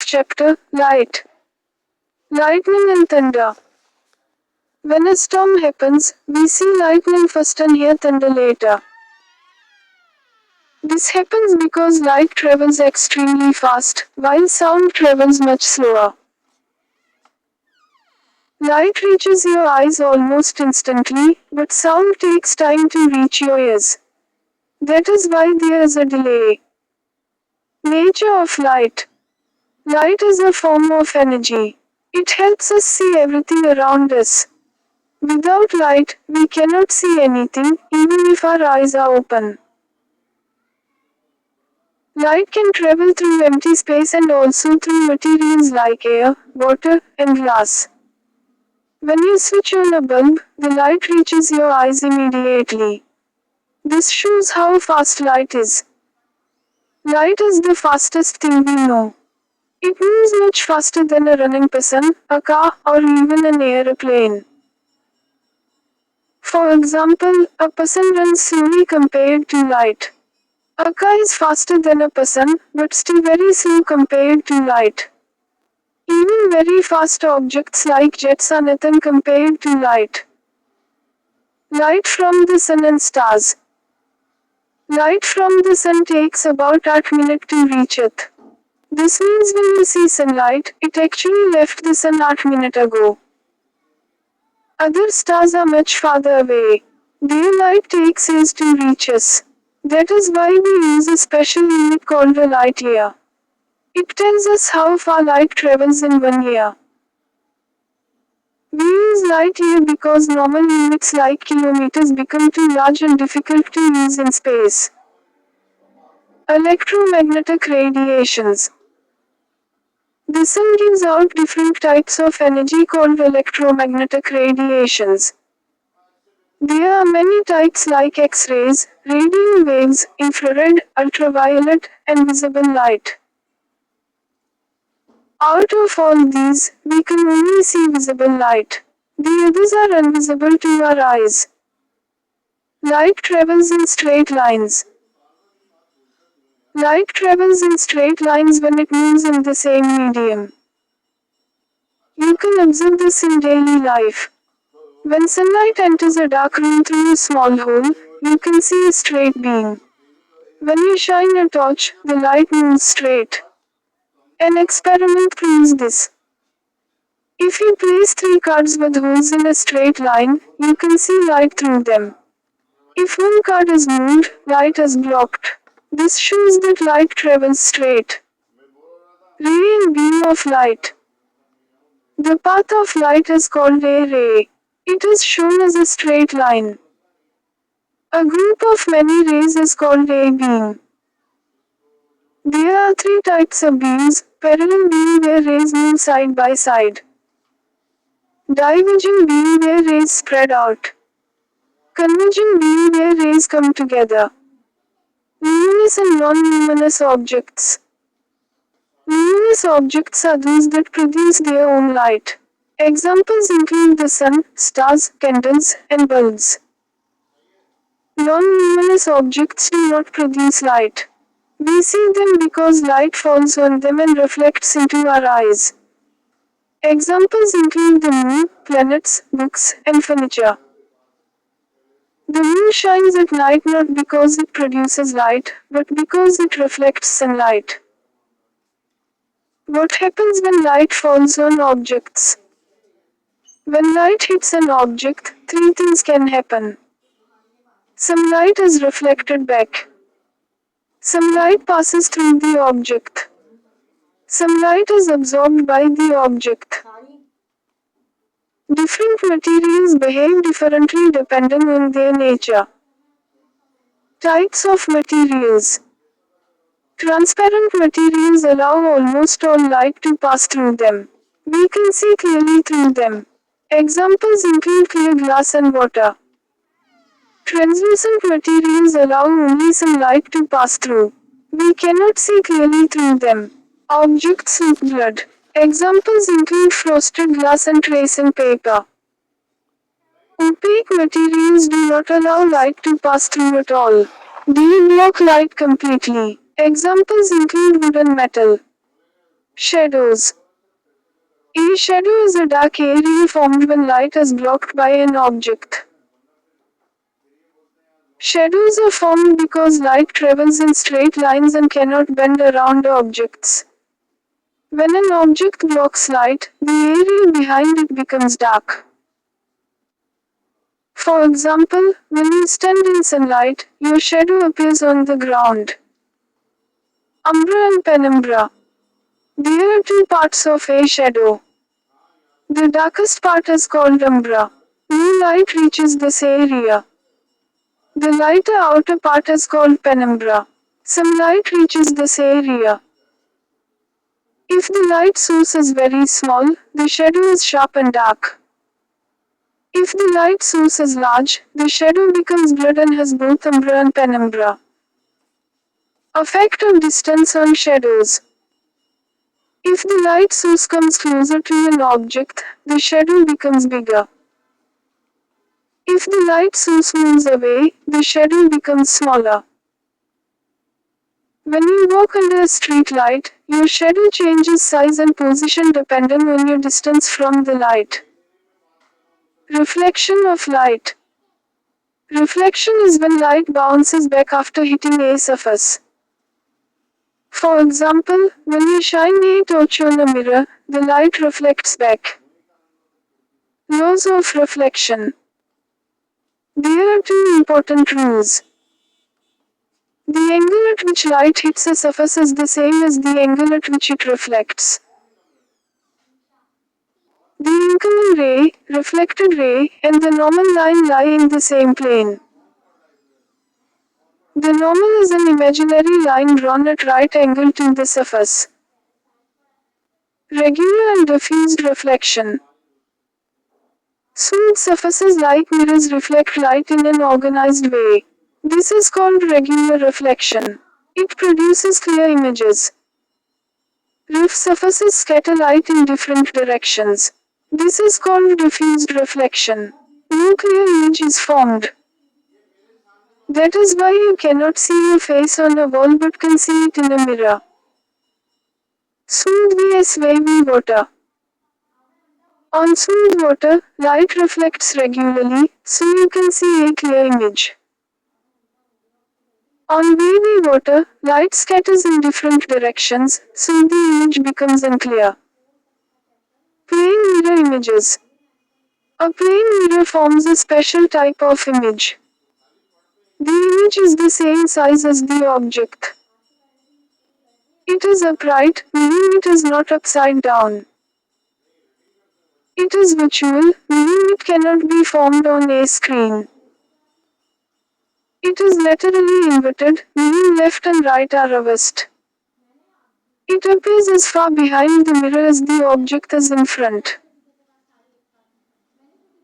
chapter, Light. Lightning and thunder. When a storm happens, we see lightning first and hear thunder later. This happens because light travels extremely fast, while sound travels much slower. Light reaches your eyes almost instantly, but sound takes time to reach your ears. That is why there is a delay. Nature of light. Light is a form of energy. It helps us see everything around us. Without light, we cannot see anything, even if our eyes are open. Light can travel through empty space and also through materials like air, water, and glass. When you switch on a bulb, the light reaches your eyes immediately. This shows how fast light is. Light is the fastest thing we know. It moves much faster than a running person, a car, or even an aeroplane. For example, a person runs slowly compared to light. A car is faster than a person, but still very slow compared to light. Even very fast objects like jets are nothing compared to light. Light from the sun and stars. Light from the sun takes about 8 minutes to reach Earth. This means when you see sunlight, it actually left the sun 8 minutes ago. Other stars are much farther away. Their light takes years to reach us. That is why we use a special unit called a light year. It tells us how far light travels in 1 year. We use light year because normal units like kilometers become too large and difficult to use in space. Electromagnetic radiations. The sun gives out different types of energy called electromagnetic radiations. There are many types like X-rays, radio waves, infrared, ultraviolet, and visible light. Out of all these, we can only see visible light. The others are invisible to our eyes. Light travels in straight lines. Light travels in straight lines when it moves in the same medium. You can observe this in daily life. When sunlight enters a dark room through a small hole, you can see a straight beam. When you shine a torch, the light moves straight. An experiment proves this. If you place 3 cards with holes in a straight line, you can see light through them. If one card is moved, light is blocked. This shows that light travels straight. Ray and beam of light. The path of light is called a ray. It is shown as a straight line. A group of many rays is called a beam. There are 3 types of beams: parallel beam where rays move side by side, diverging beam where rays spread out, converging beam where rays come together. Luminous and non-luminous objects. Luminous objects are those that produce their own light. Examples include the sun, stars, candles, and bulbs. Non-luminous objects do not produce light. We see them because light falls on them and reflects into our eyes. Examples include the moon, planets, books, and furniture. The moon shines at night not because it produces light, but because it reflects sunlight. What happens when light falls on objects? When light hits an object, 3 things can happen. Some light is reflected back. Some light passes through the object. Some light is absorbed by the object. Different materials behave differently depending on their nature. Types of materials. Transparent materials allow almost all light to pass through them. We can see clearly through them. Examples include clear glass and water. Translucent materials allow only some light to pass through. We cannot see clearly through them. Objects look blurred. Examples include frosted glass and tracing paper. Opaque materials do not allow light to pass through at all. They block light completely. Examples include wood and metal. Shadows. A shadow is a dark area formed when light is blocked by an object. Shadows are formed because light travels in straight lines and cannot bend around objects. When an object blocks light, the area behind it becomes dark. For example, when you stand in sunlight, your shadow appears on the ground. Umbra and penumbra. There are two parts of a shadow. The darkest part is called umbra. No light reaches this area. The lighter outer part is called penumbra. Some light reaches this area. If the light source is very small, the shadow is sharp and dark. If the light source is large, the shadow becomes blurred and has both umbra and penumbra. Effect of distance on shadows. If the light source comes closer to an object, the shadow becomes bigger. If the light source moves away, the shadow becomes smaller. When you walk under a street light, your shadow changes size and position depending on your distance from the light. Reflection of light. Reflection is when light bounces back after hitting a surface. For example, when you shine a torch on a mirror, the light reflects back. Laws of reflection. There are two important rules. The angle at which light hits a surface is the same as the angle at which it reflects. The incoming ray, reflected ray, and the normal line lie in the same plane. The normal is an imaginary line drawn at right angle to the surface. Regular and diffused reflection. Smooth surfaces like mirrors reflect light in an organized way. This is called regular reflection. It produces clear images. Rough surfaces scatter light in different directions. This is called diffused reflection. No clear image is formed. That is why you cannot see your face on a wall but can see it in a mirror. Smooth vs wavy water. On smooth water, light reflects regularly, so you can see a clear image. On wavy water, light scatters in different directions, so the image becomes unclear. Plane mirror images. A plane mirror forms a special type of image. The image is the same size as the object. It is upright, meaning it is not upside down. It is virtual, meaning it cannot be formed on a screen. It is laterally inverted, meaning left and right are reversed. It appears as far behind the mirror as the object is in front.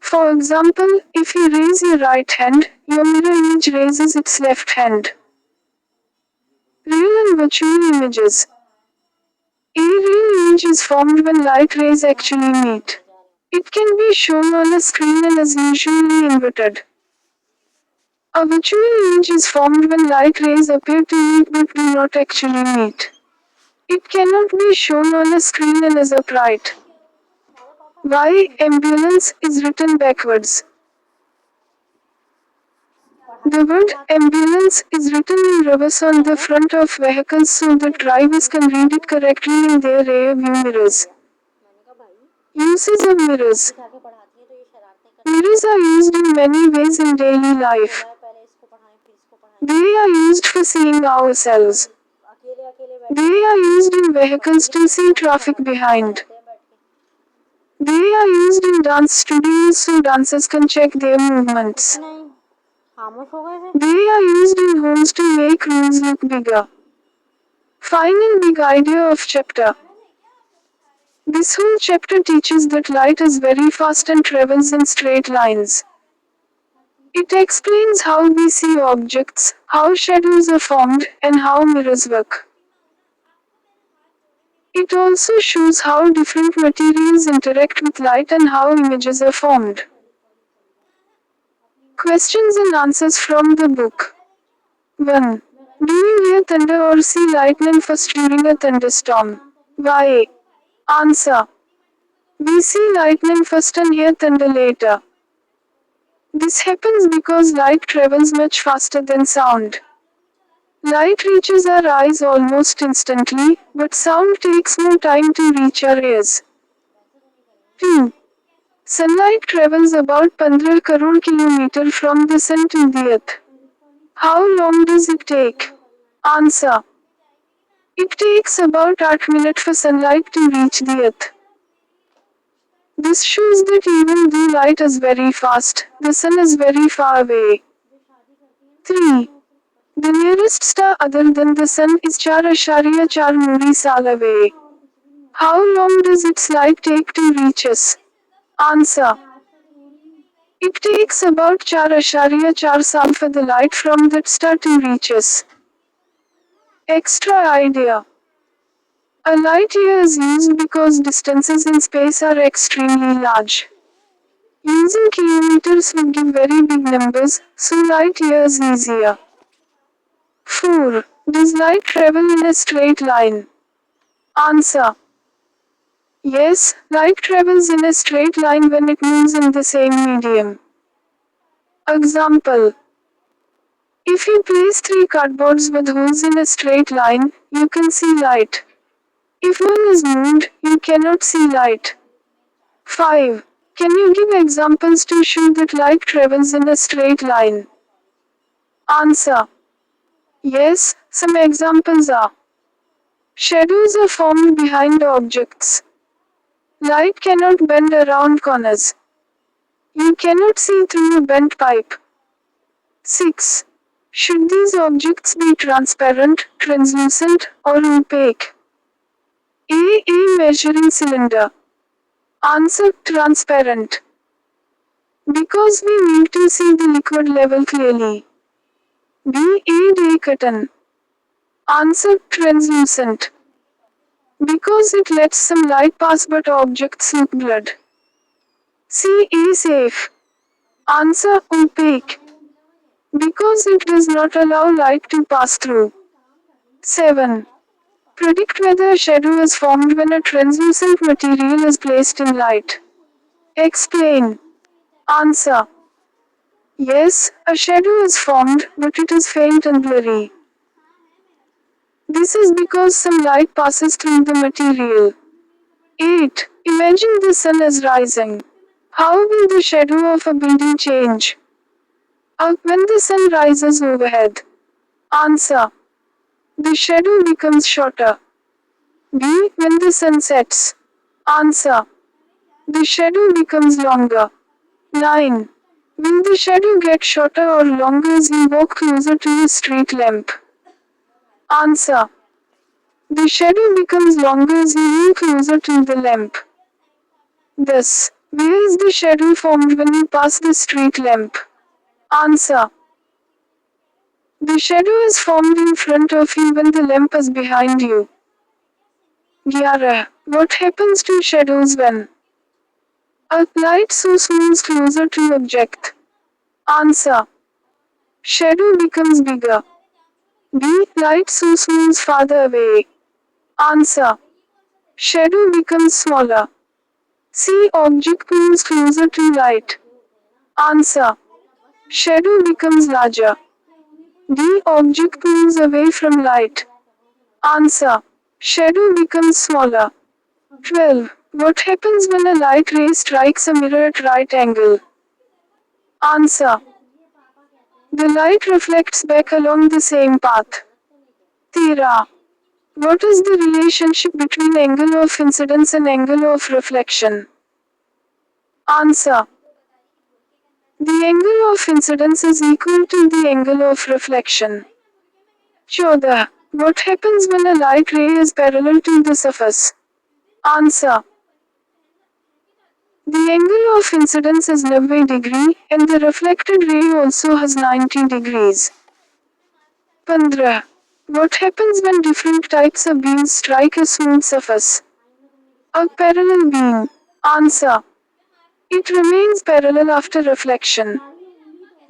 For example, if you raise your right hand, your mirror image raises its left hand. Real and virtual images. A real image is formed when light rays actually meet. It can be shown on a screen and is usually inverted. A virtual image is formed when light rays appear to meet but do not actually meet. It cannot be shown on a screen and is upright. Why ambulance is written backwards. The word ambulance is written in reverse on the front of vehicles so that drivers can read it correctly in their rear view mirrors. Uses of mirrors. Mirrors are used in many ways in daily life. They are used for seeing ourselves. They are used in vehicles to see traffic behind. They are used in dance studios so dancers can check their movements. They are used in homes to make rooms look bigger. Final big idea of chapter. This whole chapter teaches that light is very fast and travels in straight lines. It explains how we see objects, how shadows are formed, and how mirrors work. It also shows how different materials interact with light and how images are formed. Questions and answers from the book. 1. Do you hear thunder or see lightning first during a thunderstorm? Why? Answer. We see lightning first and hear thunder later. This happens because light travels much faster than sound. Light reaches our eyes almost instantly, but sound takes more time to reach our ears. 2. Sunlight travels about 15 crore kilometers from the sun to the earth. How long does it take? Answer. It takes about 8 minutes for sunlight to reach the earth. This shows that even though light is very fast, the sun is very far away. 3. The nearest star other than the sun is 4.4 Muri Sal away. How long does its light take to reach us? Answer. It takes about 4.4 Sal for the light from that star to reach us. Extra idea. A light year is used because distances in space are extremely large. Using kilometers would give very big numbers, so light year is easier. 4. Does light travel in a straight line? Answer. Yes, light travels in a straight line when it moves in the same medium. Example. If you place 3 cardboards with holes in a straight line, you can see light. If one is moved, you cannot see light. 5. Can you give examples to show that light travels in a straight line? Answer. Yes, some examples are. Shadows are formed behind objects. Light cannot bend around corners. You cannot see through a bent pipe. 6. Should these objects be transparent, translucent, or opaque? A measuring cylinder. Answer. Transparent. Because we need to see the liquid level clearly. B. A day curtain. Answer. Translucent. Because it lets some light pass but objects look blurred. C. A safe. Answer. Opaque. Because it does not allow light to pass through. 7. Predict whether a shadow is formed when a translucent material is placed in light. Explain. Answer. Yes, a shadow is formed, but it is faint and blurry. This is because some light passes through the material. 8. Imagine the sun is rising. How will the shadow of a building change? A. When the sun rises overhead. Answer. The shadow becomes shorter. B. When the sun sets. Answer. The shadow becomes longer. 9. Will the shadow get shorter or longer as you walk closer to a street lamp? Answer. The shadow becomes longer as you move closer to the lamp. Thus, where is the shadow formed when you pass the street lamp? Answer. The shadow is formed in front of you when the lamp is behind you. 11. What happens to shadows when a light source moves closer to object? Answer. Shadow becomes bigger. B. Light source moves farther away. Answer. Shadow becomes smaller. C. Object moves closer to light. Answer. Shadow becomes larger. D. Object moves away from light. Answer. Shadow becomes smaller. 12. What happens when a light ray strikes a mirror at right angle? Answer. The light reflects back along the same path. 13. What is the relationship between angle of incidence and angle of reflection? Answer. The angle of incidence is equal to the angle of reflection. 14. What happens when a light ray is parallel to the surface? Answer. The angle of incidence is 90 degree, and the reflected ray also has 90 degrees. 15. What happens when different types of beams strike a smooth surface? A parallel beam. Answer. It remains parallel after reflection.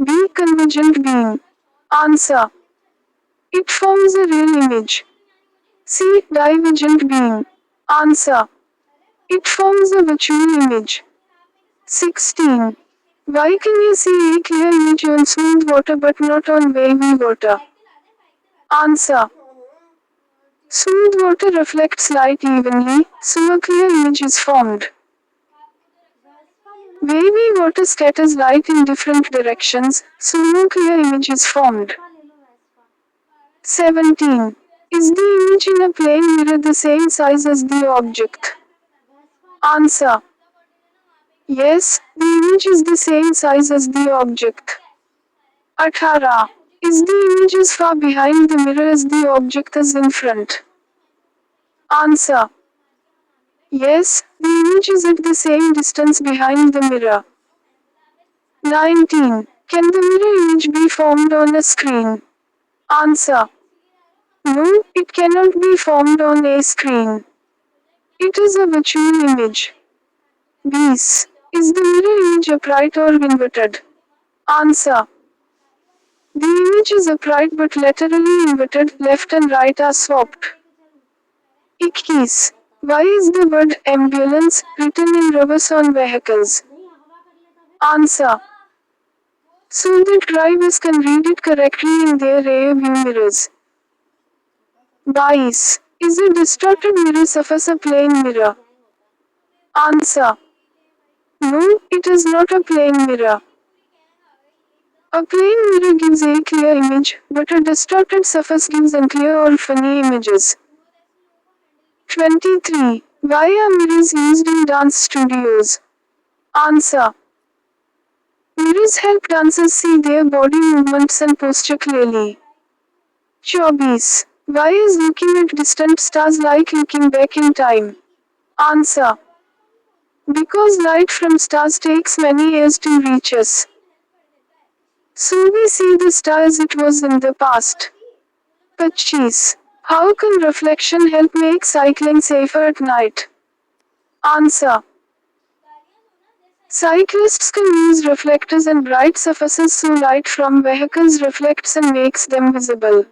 B. Convergent beam. Answer. It forms a real image. C. Divergent beam. Answer. It forms a virtual image. 16. Why can you see a clear image on smooth water but not on wavy water? Answer. Smooth water reflects light evenly, so a clear image is formed. Wavy water scatters light in different directions, so no clear image is formed. 17. Is the image in a plane mirror the same size as the object? Answer. Yes, the image is the same size as the object. 18. Is the image as far behind the mirror as the object is in front? Answer. Yes, the image is at the same distance behind the mirror. 19. Can the mirror image be formed on a screen? Answer. No, it cannot be formed on a screen. It is a virtual image. Bees. Is the mirror image upright or inverted? Answer. The image is upright but laterally inverted, left and right are swapped. 21. Why is the word ambulance written in reverse on vehicles? Answer. So that drivers can read it correctly in their rear view mirrors. 22. Is a distorted mirror surface a plane mirror? Answer. No, it is not a plane mirror. A plane mirror gives a clear image, but a distorted surface gives unclear or funny images. 23. Why are mirrors used in dance studios? Answer. Mirrors help dancers see their body movements and posture clearly. 24. Why is looking at distant stars like looking back in time? Answer. Because light from stars takes many years to reach us. So we see the star as it was in the past. 25. How can reflection help make cycling safer at night? Answer. Cyclists can use reflectors and bright surfaces so light from vehicles reflects and makes them visible.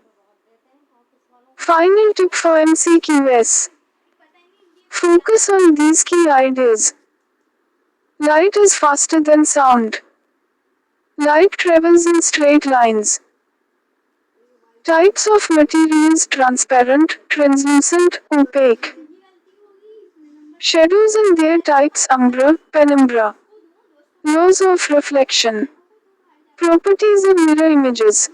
Final tip for MCQS. Focus on these key ideas. Light is faster than sound. Light travels in straight lines. Types of materials: transparent, translucent, opaque. Shadows and their types: umbra, penumbra. Laws of reflection. Properties of mirror images.